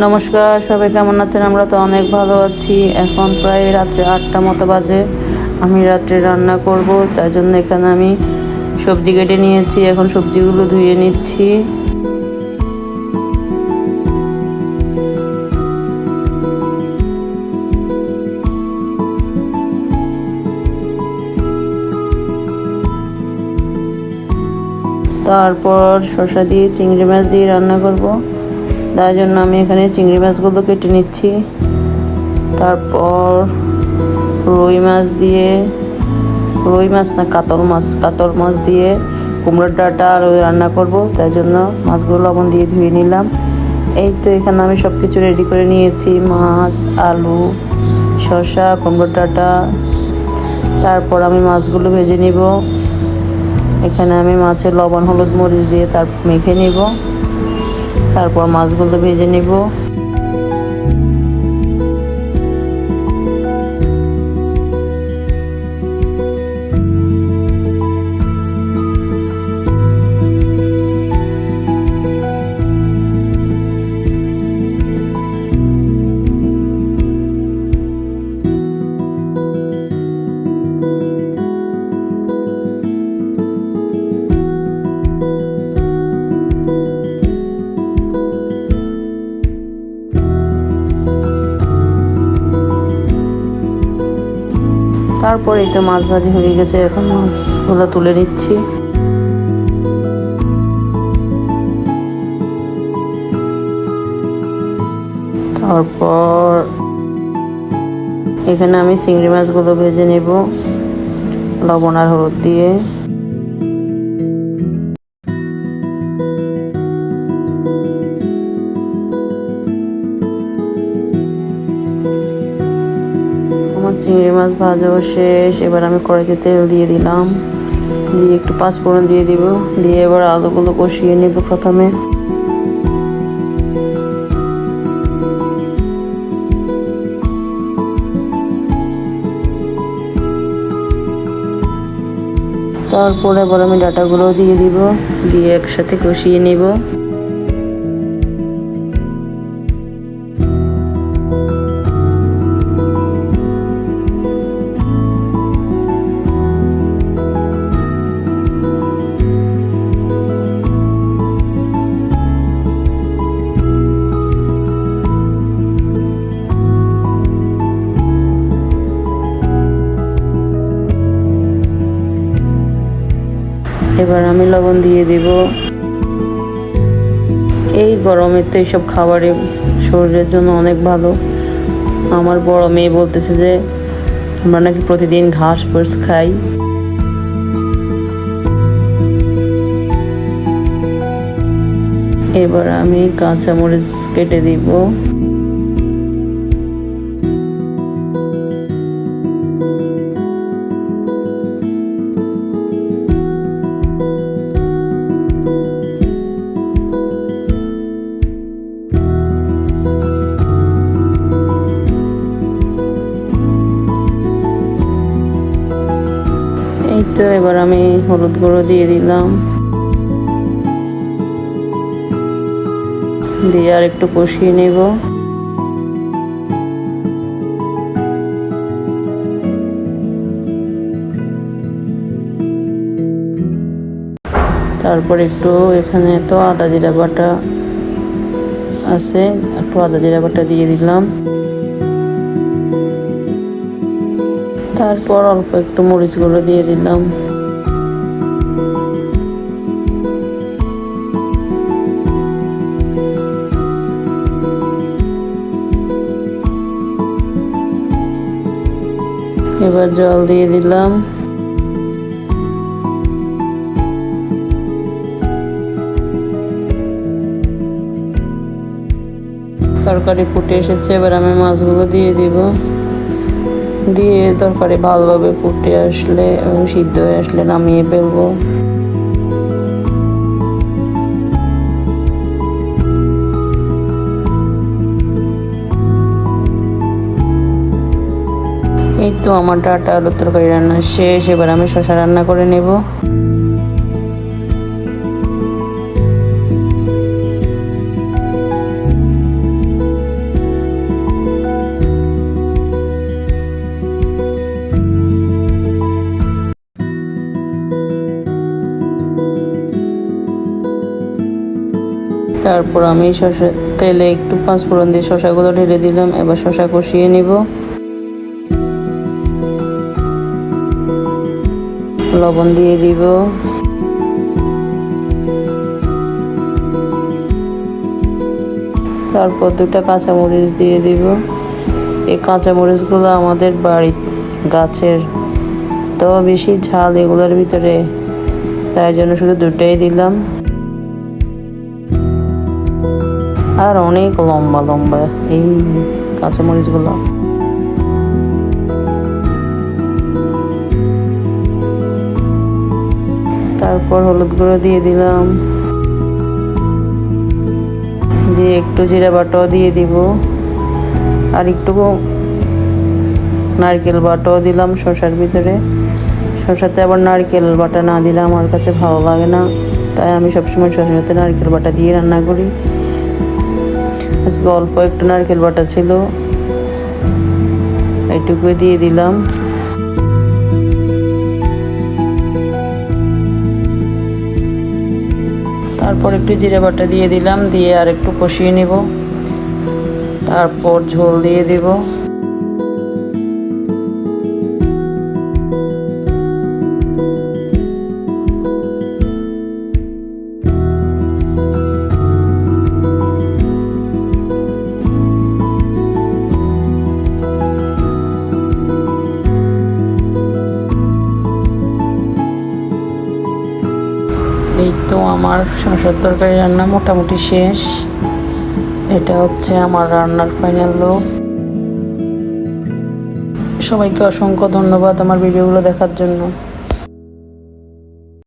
নমস্কার, সবাই কেমন আছেন? আমরা তো অনেক ভালো আছি। এখন প্রায় রাত্রে 8টা মতো বাজে। আমি রাত্রে রান্না করব, তাই জন্য এখানে আমি সবজি কেটে নিয়েছি। এখন সবজিগুলো ধুয়ে নিচ্ছি। তারপর শসা দিয়ে চিংড়ি মাছ দিয়ে রান্না করব, তাই জন্য আমি এখানে চিংড়ি মাছগুলো কেটে নিচ্ছি। তারপর রুই মাছ না কাতল মাছ দিয়ে কুমড়োর ডাঁটা আর রান্না করব, তাই জন্য মাছগুলো লবণ দিয়ে ধুয়ে নিলাম। এই তো এখানে আমি সব কিছু রেডি করে নিয়েছি, মাছ, আলু, শসা, কুমড়োর ডাঁটা। তারপর আমি মাছগুলো ভেজে নিব। এখানে আমি মাছের লবণ হলুদ মরিচ দিয়ে তারপর মেখে নিব। তারপর মাছগুলো ভেজে নিব। তারপরে তো মাছ ভাজি হয়ে গেছে, এখন মাছগুলো তুলে নিচ্ছি। তারপর এখানে আমি চিংড়ি মাছগুলো ভেজে নেব লবণ আর হলুদ দিয়ে। চিংড়ি মাছ ভাজাও শেষ। এবার আমি কড়াইতে তেল দিয়ে দিলাম, দিয়ে একটু পাঁচফোড়ন দিয়ে দিব, দিয়ে এবার আলুগুলো কষিয়ে নেব প্রথমে। তারপরে এবার আমি ডাঁটাগুলো দিয়ে দিব, দিয়ে একসাথে কষিয়ে নেব। এবার আমি লবণ দিয়ে দিব। এই গরমে তো এইসব খাবারে শরীরের জন্য অনেক ভালো। আমার বড় মেয়ে বলতেছে যে আমরা নাকি প্রতিদিন ঘাস ফুস খাই। এবার আমি কাঁচামরিচ কেটে দিব। এই তো এবার আমি হলুদ গুঁড়ো দিয়ে দিলাম, দিয়ে আর একটু কষিয়ে নেব। তারপর একটু এখানে তো আদা জিরা বাটা আছে, একটু আদা জিরা বাটা দিয়ে দিলাম। তারপর অল্প একটু মরিচ গুঁড়ো দিয়ে দিলাম। এবার জল দিয়ে দিলাম। তরকারি ফুটে এসেছে, এবার আমি মাছগুলো দিয়ে দিব। দিয়ে তরকারি ভালোভাবে ফুটে আসলে এবং সিদ্ধ হয়ে আসলে নামিয়ে ফেলবো। এই তো আমার ডাঁটা আলুর তরকারি রান্না শেষ। এবার আমি শসা রান্না করে নেব। তারপর আমি শসা তেলে একটু পাঁচফোড়ন দিয়ে শসাগুলো ঢেলে দিলাম। এবার শসা কষিয়ে নিব। লবণ দিয়ে দিব। তারপর দুটা কাঁচামরিচ দিয়ে দিব। এই কাঁচামরিচগুলো আমাদের বাড়ির গাছের, তো বেশি ঝাল এগুলোর ভিতরে, তাই জন্য শুধু দুটাই দিলাম। আর অনেক লম্বা লম্বা এই কাঁচামরিচগুলো। তারপর হলুদ গুঁড়ো দিয়ে দিলাম, দিয়ে একটু জিরা বাটাও দিয়ে দিব, আর একটু নারকেল বাটাও দিলাম শসার ভিতরে। শসাতে আবার নারকেল বাটা না দিলে আমার কাছে ভালো লাগে না, তাই আমি সবসময় শসার সাথে নারকেল বাটা দিয়ে রান্না করি। আজকে অল্প একটু নারকেল বাটা ছিল, এইটুকুই দিয়ে দিলাম। তারপর একটু জিরে বাটা দিয়ে দিলাম, দিয়ে আর একটু কষিয়ে নিব। তারপর ঝোল দিয়ে দিব। এই তো আমার শসার তরকারি রান্না মোটামুটি শেষ। এটা হচ্ছে আমার রান্নার ফাইনাল লুক। সবাইকে অসংখ্য ধন্যবাদ আমার ভিডিওগুলো দেখার জন্য।